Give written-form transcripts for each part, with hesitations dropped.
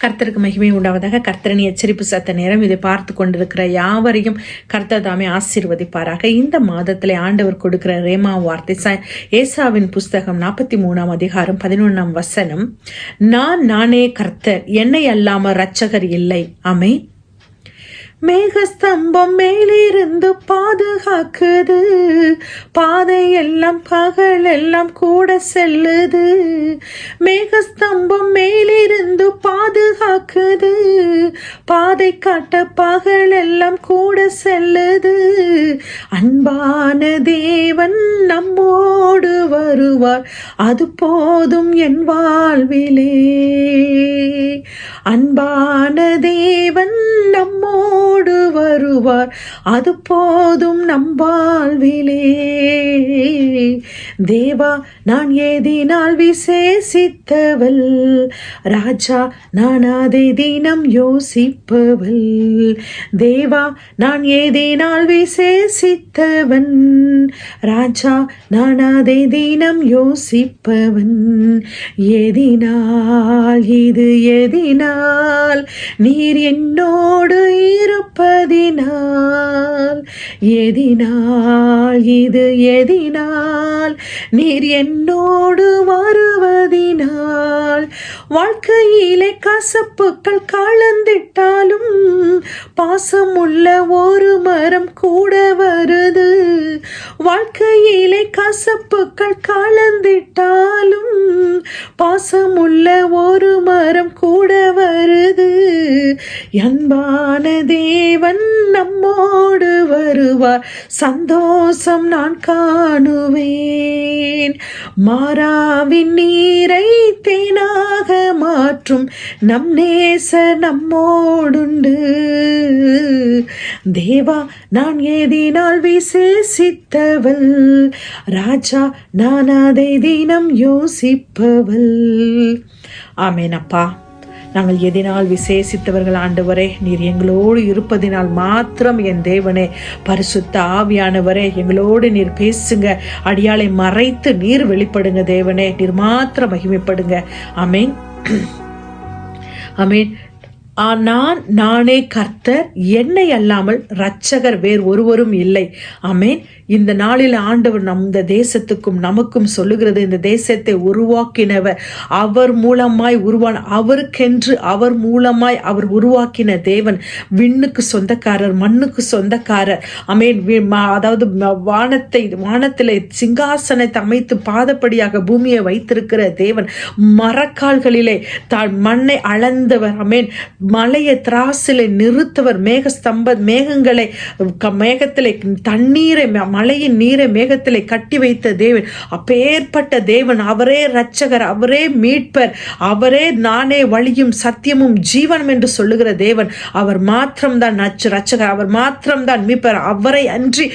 கர்த்தருக்கு மகிமை உண்டாவதாக. கர்த்தரின் எச்சரிப்பு சத்த நேரம் இதை பார்த்து கொண்டிருக்கிற யாவரையும் கர்த்தர் தாமே ஆசீர்வதிப்பாராக. இந்த மாதத்திலே ஆண்டவர் கொடுக்கிற ரேமா வார்த்தை ஏசாவின் புஸ்தகம் 43 அதிகாரம் 11 வசனம். நானே கர்த்தர், என்னை அல்லாம இரட்சகர் இல்லை. ஆமென். மேகஸ்தம்பம் மேலிருந்து பாதுகாக்குது, பாதையெல்லாம் பகலெல்லாம் கூட செல்லுது. மேகஸ்தம்பம் மேலிருந்து பாதுகாக்குது, பாதை காட்ட பகலெல்லாம் கூட செல்லுது. அன்பான தேவன் நம்மோடு வருவார், அது போதும் என் வாழ்விலே. அன்பான தேவன் நம்மோடு வருவார், அது போதும் நம் வாழ்விலே. தேவா, நான் ஏதினால் விசேஷித்தவள், ராஜா நான் அதை தினம் யோசிப்பவள். தேவா, நான் ஏதினால் விசேஷித்தவன், ராஜா நான் அதை தினம் யோசிப்பவன். எதினால் இது எதினால், நீர் என்னோடு இருப்பதினால். எதினால் இது எதினால், நீர் என்னோடு வருவதினால். வாழ்க்கையிலே கசப்புக்கள் கலந்திட்டாலும் பாசமுள்ள ஒரு மரம் கூட வருது. வாழ்க்கையிலே கசப்புக்கள் கலந்திட்டாலும் பாசமுள்ள ஒரு மரம் கூட வருது. அன்பான தேவன் நம்மோடு வருவார், சந்தோஷம் நான் காணுவேன். மாறாவின் நீரை தேனாக மாற்றும் நம் நேசர் நம்மோடுண்டு. தேவா, நான் ஏதினால் விசேஷித்தவள், ராஜா நான் அதை தினம் யோசிப்பவள். ஆமென். அப்பா, நாங்கள் எதினால் விசேஷித்தவர்கள் ஆண்டவரே, நீர் எங்களோடு இருப்பதினால் மாத்திரம் என் தேவனே, பரிசுத்த ஆவியானவரே எங்களோடு நீர் பேசுங்க. அடியாளை மறைத்து நீர் வெளிப்படுங்க தேவனே, நீர் மாத்திரம் மகிமைப்படுங்க. ஆமென். ஆமென். நானே கர்த்தர், என்னை அல்லாமல் இரட்சகர் வேறு ஒருவரும் இல்லை. ஆமென். இந்த நாளில் ஆண்டவர் இந்த தேசத்துக்கும் நமக்கும் சொல்லுகிறது, இந்த தேசத்தை உருவாக்கினவர், அவர் மூலமாய் அவருக்கென்று அவர் மூலமாய் அவர் உருவாக்கின தேவன். விண்ணுக்கு சொந்தக்காரர், மண்ணுக்கு சொந்தக்காரர். ஆமென். அதாவது வானத்திலே சிங்காசனத்தை அமைத்து பாதப்படியாக பூமியை வைத்திருக்கிற தேவன். மரக்கால்களிலே மண்ணை அளந்தவர். ஆமென். மலையை திராசிலே நிறுத்தவர். மேகங்களை மேகத்திலே தண்ணீரை, மலையின் நீரை மேகத்திலே கட்டி வைத்த தேவன். அப்பேற்பட்ட தேவன், அவரே இரட்சகர், அவரே மீட்பர், அவரே நானே வழியும் சத்தியமும் ஜீவனும் என்று சொல்லுகிற தேவன். அவர் மாத்திரம்தான் இரட்சகர், அவர் மாத்திரம்தான் மீட்பர். அவரை அன்றி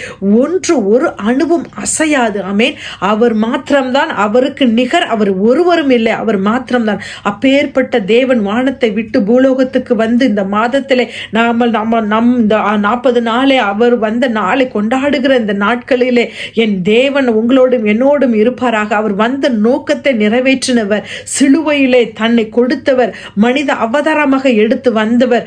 ஒரு அணுவும் அசையாது. ஆமென். அவர் மாத்திரம்தான், அவருக்கு நிகர் அவர் ஒருவரும் இல்லை. அவர் மாத்திரம்தான். அப்பேற்பட்ட தேவன் வானத்தை விட்டு பூலோகத்துக்கு வந்து இந்த மாதத்திலே நம் 40 நாளே அவர் வந்த நாளை கொண்டாடுகிற இந்த நாட்களிலே என் தேவன் உங்களோடும் என்னோடும் இருப்பாராக. அவர் வந்த நோக்கத்தை நிறைவேற்றினவர், சிலுவையிலே தன்னை கொடுத்தவர், மனித அவதாரமாக எடுத்து வந்தவர்.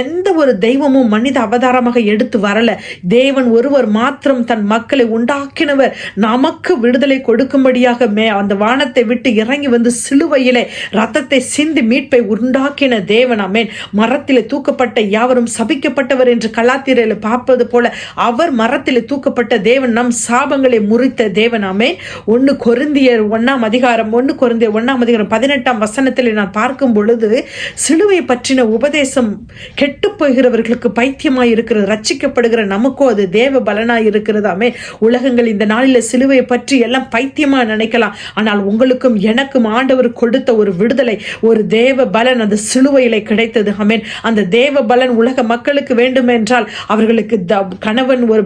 எந்த ஒரு தெய்வமும் மனித அவதாரமாக எடுத்து வரல. தேவன் ஒருவர் மாத்திரம் தன் மக்களை உண்டாக்கினவர், நமக்கு விடுதலை கொடுக்கும்படியாக அந்த வானத்தை விட்டு இறங்கி வந்து சிலுவையிலே ரத்தத்தை சிந்தி மீட்பை உண்டாக்கின தேவன். ஆமென். மரத்திலே தூக்கப்பட்ட யாவரும் சபிக்கப்பட்டவர் என்று கலாத்தியரில் பார்ப்பது போல அவர் மரத்திலே தூக்கப்பட்ட தேவன், நம் சாபங்களை முறித்த தேவன். ஆமென். 1 கொரிந்தியர் 1 அதிகாரம் 18 வசனத்தில் நான் பார்க்கும் பொழுது, சிலுவை பற்றின உபதேசம் கெட்டு போகிறவர்களுக்கு பைத்தியமாய் இருக்கிறது, ரட்சிக்கப்படுகிற நமக்கோ அது தேவ பலனாய் இருக்கிறது. ஆமென். உலகங்கள் இந்த நாளில் சிலுவையை பற்றி எல்லாம் பைத்தியமா நினைக்கலாம். ஆனால் உங்களுக்கும் எனக்கும் ஆண்டவர் கொடுத்த ஒரு விடுதலை, ஒரு தேவ பலன் அந்த சிலுவையிலே கிடைத்தது. வைத்தது. ஆமென். அந்த தேவ பலன் உலக மக்களுக்கு வேண்டும் என்றால் அவர்களுக்கு கணவன் ஒரு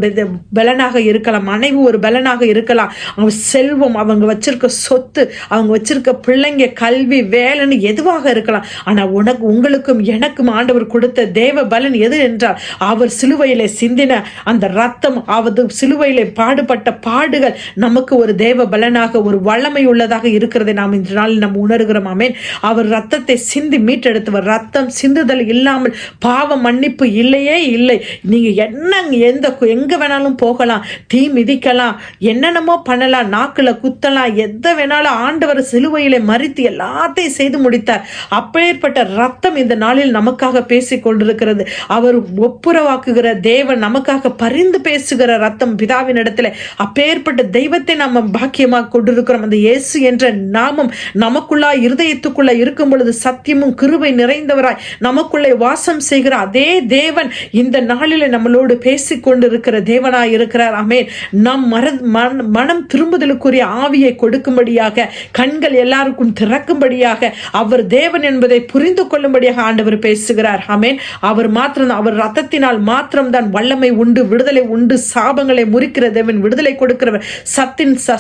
பலனாக இருக்கலாம், மனைவி ஒரு பலனாக இருக்கலாம், அவங்க செல்வம், அவங்க வச்சிருக்க சொத்து, அவங்க வச்சிருக்க பிள்ளைங்க, கல்வி, வேலைன்னு எதுவாக இருக்கலாம். ஆனா உங்களுக்கும் எனக்கும் ஆண்டவர் கொடுத்த தேவ பலன் எது என்றால் அவர் சிலுவையிலே சிந்தின அந்த ரத்தம், அவர் சிலுவையிலே பாடுபட்ட பாடுகள் நமக்கு ஒரு தேவ பலனாக, ஒரு வல்லமை உள்ளதாக இருக்கிறதை நாம் இந்த நாளில் நாம் உணர்கிறோம். ஆமென். அவர் ரத்தத்தை சிந்தி மீட்டெடுத்தவர். ரத்தம் சிந்துதல் இல்லாமல் பாவ மன்னிப்பு இல்லையே இல்லை. நீங்க எங்க வேணாலும் போகலாம், தீ மிதிக்கலாம், என்னென்னமோ பண்ணலாம், நாக்குல குத்தலாம், எதை வேணாலும் ஆண்டவர் சிலுவையிலே மரித்து எல்லாத்தையும் செய்து முடித்தார். அப்பேற்பட்ட ரத்தம் இந்த நாளில் நமக்காக பேசிக் கொண்டிருக்கிறது. அவர் ஒப்புரவாக்குகிற தேவன், நமக்காக பரிந்து பேசுகிற ரத்தம் பிதாவின் இடத்துல. அப்பேற்பட்ட தெய்வத்தை நாம் பாக்கியமாக கொண்டிருக்கிறோம். அந்த இயேசு என்ற நாமம் நமக்குள்ளா இருதயத்துக்குள்ள இருக்கும் பொழுது சத்தியமும் கிருபை நிறைந்தவராய் நமக்குள்ளே வாசம் செய்கிற அதே தேவன் இந்த நாளிலே நம்மளோடு பேசிக் கொண்டிருக்கிற தேவனாய் இருக்கிறார். ஆமென். நம் மனம் திரும்புதலுக்குரிய ஆவியை கொடுக்கும்படியாக, கண்கள் எல்லாருக்கும் திறக்கும்படியாக, அவர் தேவன் என்பதை புரிந்து கொள்ளும்படியாக ஆண்டவர் பேசுகிறார். ஆமென். அவர் மாத்திரம், அவர் ரத்தத்தினால் மாத்திரம்தான் வல்லமை உண்டு, விடுதலை உண்டு. சாபங்களை முறிக்கிற தேவன், விடுதலை கொடுக்கிறவர்,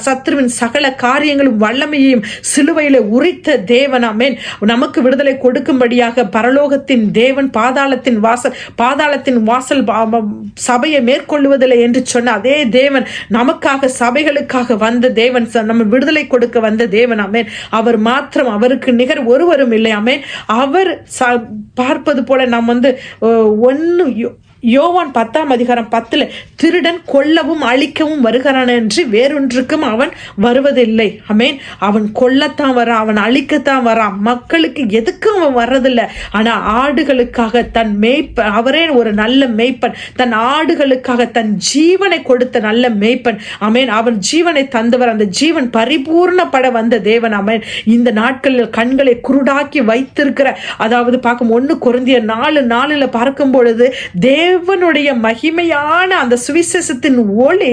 சத்துருவின் சகல காரியங்களும் வல்லமையையும் சிலுவையில உரித்த தேவன். ஆமென். நமக்கு விடுதலை கொடுக்கும்படியாக பரலோகத்தின் தேவன் பாதாளத்தின் வாசல் சபையை மேற்கொள்வதில்லை என்று சொன்ன அதே தேவன் நமக்காக, சபைகளுக்காக வந்த தேவன், நம்ம விடுதலை கொடுக்க வந்த தேவன். ஆமென். அவர் மாத்திரம், அவருக்கு நிகர் ஒருவரும் இல்லை. ஆமென். அவர் பார்ப்பது போல நாம் யோவான் 10:10 திருடன் கொல்லவும் அழிக்கவும் வருகிறான் என்று வேறொன்றுக்கும் அவன் வருவதில்லை. ஆமென். அவன் கொல்லத்தான் வரான், அவன் அழிக்கத்தான் வரான், மக்களுக்கு எதுக்கும் அவன் வர்றதில்லை. ஆனா ஆடுகளுக்காக தன் அவரே ஒரு நல்ல மேய்ப்பன், தன் ஆடுகளுக்காக தன் ஜீவனை கொடுத்த நல்ல மேய்ப்பன். ஆமென். அவன் ஜீவனை தந்தவர், அந்த ஜீவன் பரிபூர்ணப்பட வந்த தேவன். ஆமென். இந்த நாட்களில் கண்களை குருடாக்கி வைத்திருக்கிற, அதாவது பார்க்கும் 1 கொரிந்தியர் 4:4 பார்க்கும் பொழுது தேவனுடைய மகிமையான அந்த சுவிசேஷத்தின் ஒளி,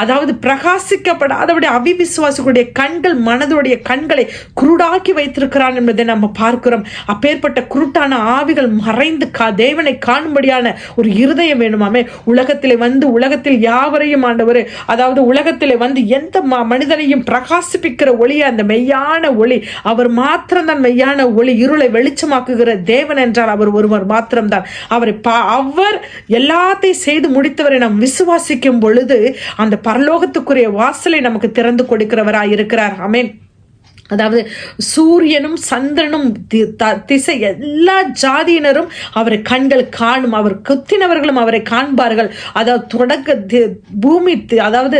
அதாவது பிரகாசிக்கப்படாதபடி அவிவிசுவாசிகளுடைய கண்கள், மனதுடைய கண்களை குருடாக்கி வைத்திருக்கிறான் என்பதை நம்ம பார்க்கிறோம். அப்பேற்பட்ட குருட்டான ஆவிகள் மறைந்து தேவனை காணும்படியான ஒரு இருதயம் வேணுமாமே. உலகத்தில் யாவரையும் ஆண்டவர், அதாவது உலகத்திலே எந்த மனிதனையும் பிரகாசிப்பிக்கிற ஒளி, அந்த மெய்யான ஒளி, அவர் மாத்திரம்தான் மெய்யான ஒளி, இருளை வெளிச்சமாக்குகிற தேவன் என்றால் அவர் ஒருவர் மாத்திரம்தான். அவர் எல்லாத்தையும் செய்து முடித்தவரை நாம் விசுவாசிக்கும் பொழுது அந்த பரலோகத்துக்குரிய வாசலை நமக்கு திறந்து கொடுக்கிறவராய் இருக்கிறார். ஆமென். அதாவது சூரியனும் சந்திரனும் திசை எல்லா ஜாதியினரும் அவரை கண்கள் காணும், அவர் குத்தினவர்களும் அவரை காண்பார்கள். அதாவது பூமி, அதாவது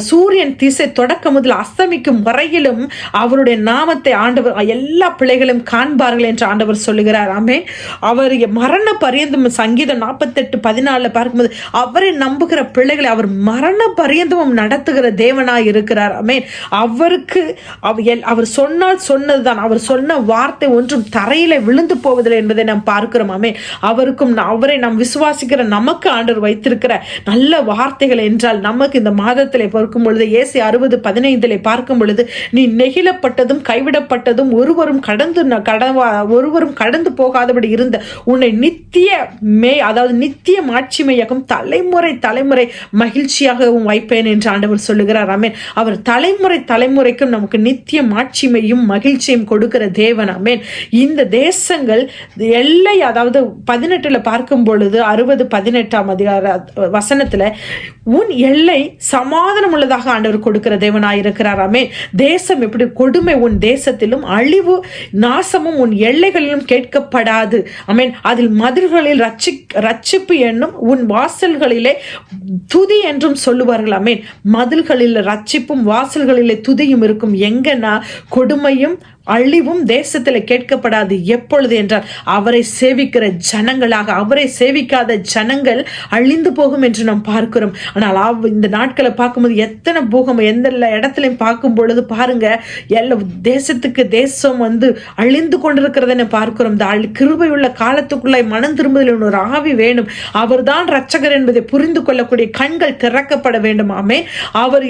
சூரியன் திசை தொடக்க முதல் அஸ்தமிக்கும் வரையிலும் அவருடைய நாமத்தை ஆண்டவர் எல்லா பிள்ளைகளும் காண்பார்கள் என்று ஆண்டவர் சொல்லுகிறார். ஆமென். அவர் மரண பரியந்தம், சங்கீதம் 48:14 பார்க்கும்போது அவரை நம்புகிற பிள்ளைகளை அவர் மரண பரியந்தமும் நடத்துகிற தேவனாய் இருக்கிறார். ஆமென். அவருக்கு அவர் சொன்னால் சொன்னதுதான், அவர் சொன்ன வார்த்தை ஒன்றும் தரையில விழுந்து போவதில்லை என்பதை நாம் பார்க்கிறோம். ஆமென். அவரை நாம் விசுவாசிக்கிற நமக்கு ஆண்டவர் வைத்திருக்கிற நல்ல வார்த்தைகள் என்றால், நமக்கு இந்த மாதத்திலே பார்க்கும் பொழுது ஏசாயா 60:15 பார்க்கும் பொழுது, நீ நெகிழப்பட்டதும் கைவிடப்பட்டதும் ஒருவரும் கடந்து போகாதபடி இருந்த உன்னை அதாவது நித்திய மாட்சிமையாகவும் தலைமுறை மகிழ்ச்சியாகவும் வைப்பேன் என்று ஆண்டவர் சொல்லுகிறார். ஆமென். அவர் தலைமுறைக்கும் நமக்கு நித்திய மாட்சிமையும் மகிழ்ச்சியும் கொடுக்கிற தேவன். ஆமென். இந்த தேசங்கள் எல்லை, அதாவது 18 பார்க்கும் பொழுது 60:18 உன் எல்லை சமாதானம் உள்ளதாக ஆண்டவர் கொடுக்கிற தேவனாயிருக்கிறார். ஆமென். தேசம் எப்படி கொடுமை உன் தேசத்திலும், அழிவு நாசமும் உன் எல்லைகளிலும் கேட்கப்படாது. ஆமென். அதில் மதில்களில் ரட்சிப்பு என்னும், உன் வாசல்களிலே துதி என்றும் சொல்லுவார்கள். ஆமென். மதில்களில் ரட்சிப்பும் வாசல்களிலே துதியும் இருக்கும். எங்கன்னா கொடுமையும் அழிவும் தேசத்தில் கேட்கப்படாது. எப்பொழுது என்றால் அவரை சேவிக்கிற ஜனங்களாக, அவரை சேவிக்காத ஜனங்கள் அழிந்து போகும் என்று நாம் பார்க்கிறோம். ஆனால் இந்த நாட்களை பார்க்கும்போது எத்தனை போகும், எந்த இடத்துலையும் பார்க்கும் பொழுது பாருங்க, தேசத்துக்கு தேசம் அழிந்து கொண்டிருக்கிறத பார்க்கிறோம். இந்த கிருபையுள்ள காலத்துக்குள்ள மனம் திரும்புதல் ஒரு ஆவி வேணும். அவர் தான் ரட்சகர் என்பதை புரிந்து கொள்ளக்கூடிய கண்கள் திறக்கப்பட வேண்டும். ஆமென். அவர்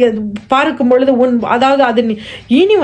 பார்க்கும் பொழுது அதாவது அது இனி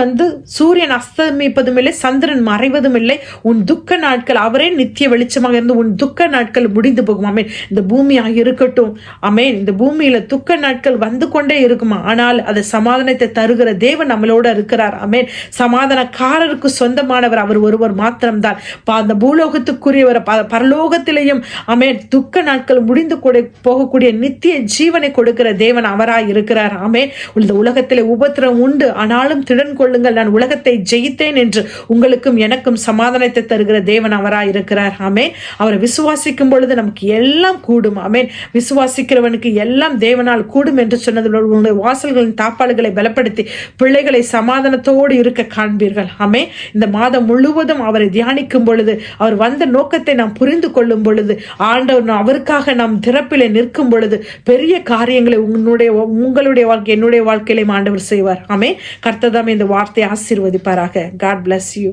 சூரியன் அஸ்தமி அஸ்தமிப்பதும் இல்லை, சந்திரன் மறைவதும் இல்லை. உன் துக்க நாட்கள், அவரே நித்திய வெளிச்சமாக இருந்து உன் துக்க நாட்கள் முடிந்து போகும். ஆமென். இந்த பூமியாக இருக்கட்டும், ஆமென், இந்த பூமியில துக்க நாட்கள் வந்து கொண்டே இருக்குமா, ஆனால் அது சமாதானத்தை தருகிற தேவன் நம்மளோட இருக்கிறார். ஆமென். சமாதானக்காரருக்கு சொந்தமானவர் அவர் ஒருவர் மாத்திரம்தான். அந்த பூலோகத்துக்குரியவர், பரலோகத்திலேயும் ஆமென் துக்க நாட்கள் முடிந்து போகக்கூடிய நித்திய ஜீவனை கொடுக்கிற தேவன் அவராய் இருக்கிறார். ஆமென். இந்த உலகத்திலே உபத்திரம் உண்டு, ஆனாலும் திடன் கொள்ளுங்கள், நான் உலகத்தை ஜெயித்தேன் என்று உங்களுக்கும் எனக்கும் சமாதானத்தை தருகிற தேவன் அவராய் இருக்கிறார். ஆமென். அவரை விசுவாசிக்கும் பொழுது நமக்கு எல்லாம் கூடும். ஆமென். விசுவாசிக்கிறவனுக்கு எல்லாம் தேவனால் கூடும் என்று சொன்னது. உங்களுடைய வாசல்களின் தாப்பாடுகளை பலப்படுத்தி பிள்ளைகளை சமாதானத்தோடு இருக்க காண்பீர்கள். ஆமென். இந்த மாதம் முழுவதும் அவரை தியானிக்கும் பொழுது, அவர் வந்த நோக்கத்தை நாம் புரிந்து கொள்ளும் பொழுது, ஆண்டவர் அவருக்காக நாம் திறப்பிலே நிற்கும் பொழுது பெரிய காரியங்களை உங்களுடைய வாழ்க்கை, என்னுடைய வாழ்க்கையிலே ஆண்டவர் செய்வார். ஆமென். கர்த்தர் தாமே இந்த வார்த்தையை ஆசீர்வதிப்பாராக. God bless you.